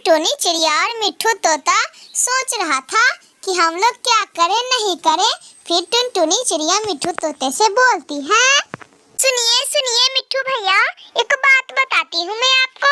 टुनटुनी चिड़िया और मिट्ठू तोता सोच रहा था कि हम लोग क्या करें नहीं करें। फिर टुनटुनी चिड़िया मिट्ठू तोते से बोलती है, सुनिए सुनिए मिट्ठू भैया, एक बात बताती हूँ मैं आपको।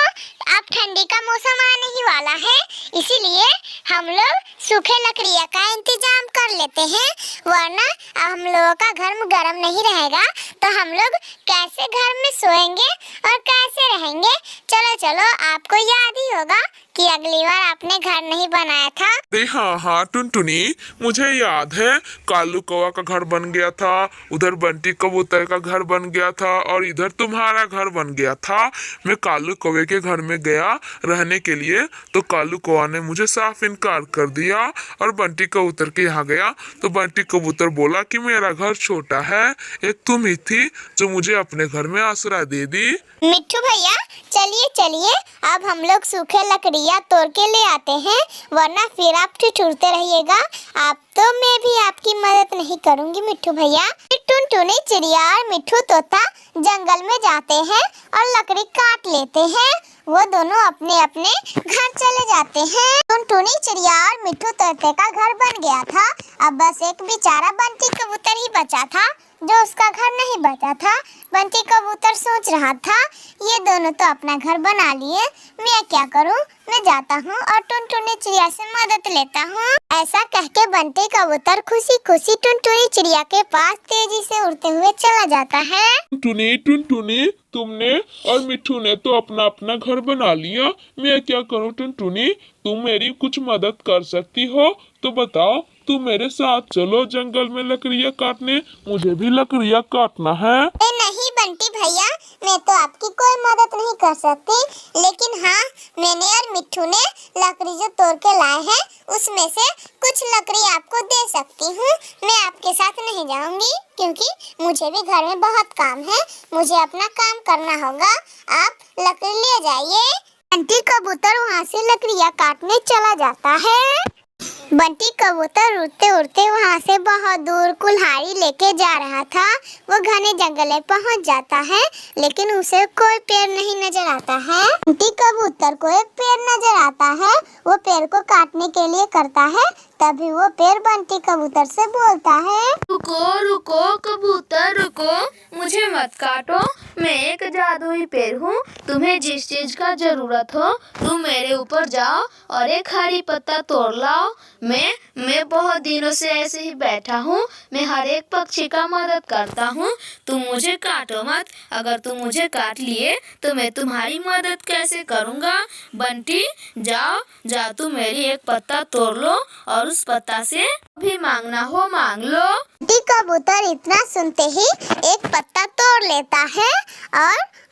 अब ठंडी का मौसम आने ही वाला है, इसीलिए हम लोग सूखे लकड़ियाँ का इंतजाम कर लेते हैं, वरना हम लोगों का घर गर्म नहीं रहेगा तो हम लोग कैसे घर में सोएंगे और कैसे रहेंगे। चलो चलो, आपको याद ही होगा कि अगली बार आपने घर नहीं बनाया था। अरे हाँ टुनटुनी, मुझे याद है कालू कौवा का घर बन गया था, उधर बंटी कबूतर का घर बन गया था और इधर तुम्हारा घर बन गया था। मैं कालू कौवे के घर में गया रहने के लिए तो कालू कौवा ने मुझे साफ इनकार कर दिया और बंटी कबूतर के यहाँ गया तो बंटी कबूतर बोला कि मेरा घर छोटा है, एक तुम ही थी जो मुझे अपने घर में आश्रय दे दी। मिट्ठू भैया चलिए चलिए, अब हम लोग सूखे लकड़ियाँ तोड़ के ले आते हैं, वरना फिर आप ठिठुरते रहिएगा। आप तो मैं भी आपकी मदद नहीं करूँगी मिट्ठू भैया। टुनटुनी चिड़िया और मिट्ठू तोता जंगल में जाते हैं और लकड़ी काट लेते हैं। वो दोनों अपने अपने घर चले जाते हैं। टुनटुनी चिड़िया और मिट्ठू तोते का घर बन गया था। अब बस एक बेचारा बंटी कबूतर ही बचा था जो उसका घर नहीं बचा था। बंटी कबूतर सोच रहा था, ये दोनों तो अपना घर बना लिए, मैं क्या करूं, मैं जाता हूं और टुनटुनी चिड़िया से मदद लेता हूं। ऐसा कहके बंटी कबूतर खुशी खुशी टुनटुनी चिड़िया के पास तेजी से उड़ते हुए चला जाता है। टुनटुनी, तुमने और मिट्ठू ने तो अपना अपना घर बना लिया, मैं क्या करूं टुनटुनी, तुम मेरी कुछ मदद कर सकती हो तो बताओ। तुम मेरे साथ चलो जंगल में लकड़ियाँ काटने, मुझे भी लकड़ियाँ काटना है। नहीं बंटी भैया, मैं तो आपकी कोई मदद नहीं कर सकती, लेकिन हाँ, मैंने और मिट्ठू ने लकड़ी जो तोड़ के लाए हैं उसमें से कुछ लकड़ी आपको दे सकती हूँ। मैं आपके साथ नहीं जाऊंगी क्योंकि मुझे भी घर में बहुत काम है, मुझे अपना काम करना होगा। आप लकड़ी ले जाइए। बंटी कबूतर वहाँ से लकड़ियाँ काटने चला जाता है। बंटी कबूतर उड़ते उड़ते वहाँ से बहुत दूर कुल्हाड़ी लेके जा रहा था। वो घने जंगल में पहुँच जाता है, लेकिन उसे कोई पेड़ नहीं नजर आता है। बंटी कबूतर को एक पेड़ नजर आता है, वो पेड़ को काटने के लिए करता है, तभी वो पेड़ बंटी कबूतर से बोलता है, रुको रुको कबूतर रुको, मुझे मत काटो, मैं एक जादुई पेड़ हूँ। तुम्हें जिस चीज का जरूरत हो तुम मेरे ऊपर जाओ और एक हरी पत्ता तोड़ लाओ। मैं बहुत दिनों से ऐसे ही बैठा हूँ, मैं हर एक पक्षी का मदद करता हूँ। तुम मुझे काटो मत, अगर तुम मुझे काट लिए तो मैं तुम्हारी मदद कैसे करूँगा। बंटी जाओ तुम मेरी एक पत्ता तोड़ लो और उस पत्ता से भी मांगना हो मांग लो। बंटी कबूतर इतना सुनते ही एक पत्ता तोड़ लेता है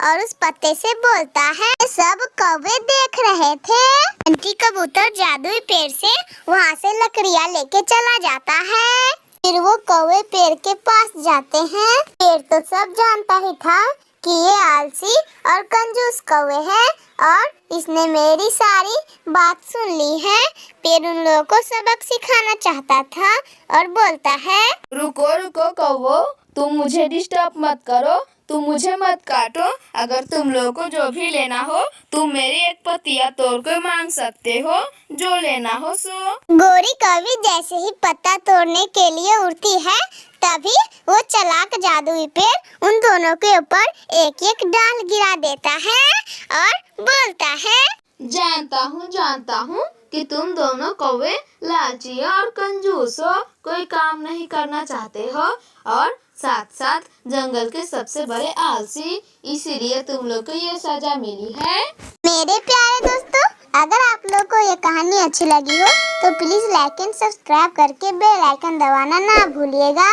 और उस पत्ते से बोलता है, सब कौवे देख रहे थे। बंटी कबूतर जादुई पेड़ से वहाँ से लकड़ियाँ लेके चला जाता है। फिर वो कौवे पेड़ के पास जाते हैं। पेड़ तो सब जानता ही था कि ये आलसी और कंजूस कौवे हैं और इसने मेरी सारी बात सुन ली है। पेड़ उन लोगों को सबक सिखाना चाहता था और बोलता है, रुको रुको कौवो, तुम मुझे डिस्टर्ब मत करो, तुम मुझे मत काटो। अगर तुम लोगों को जो भी लेना हो तुम मेरी एक पत्तियाँ तोड़ कर मांग सकते हो, जो लेना हो सो। गोरी कौवी जैसे ही पत्ता तोड़ने के लिए उड़ती है, तभी वो चालाक जादुई पेड़ उन दोनों के ऊपर एक एक डाल गिरा देता है और बोलता है, जानता हूँ कि तुम दोनों कौवे लालची और कंजूस हो, कोई काम नहीं करना चाहते हो और साथ साथ जंगल के सबसे बड़े आलसी, इसीलिए तुम लोग को ये सजा मिली है। मेरे प्यारे दोस्तों, अगर आप लोग को ये कहानी अच्छी लगी हो तो प्लीज लाइक एंड सब्सक्राइब करके बेल आइकन दबाना ना भूलिएगा।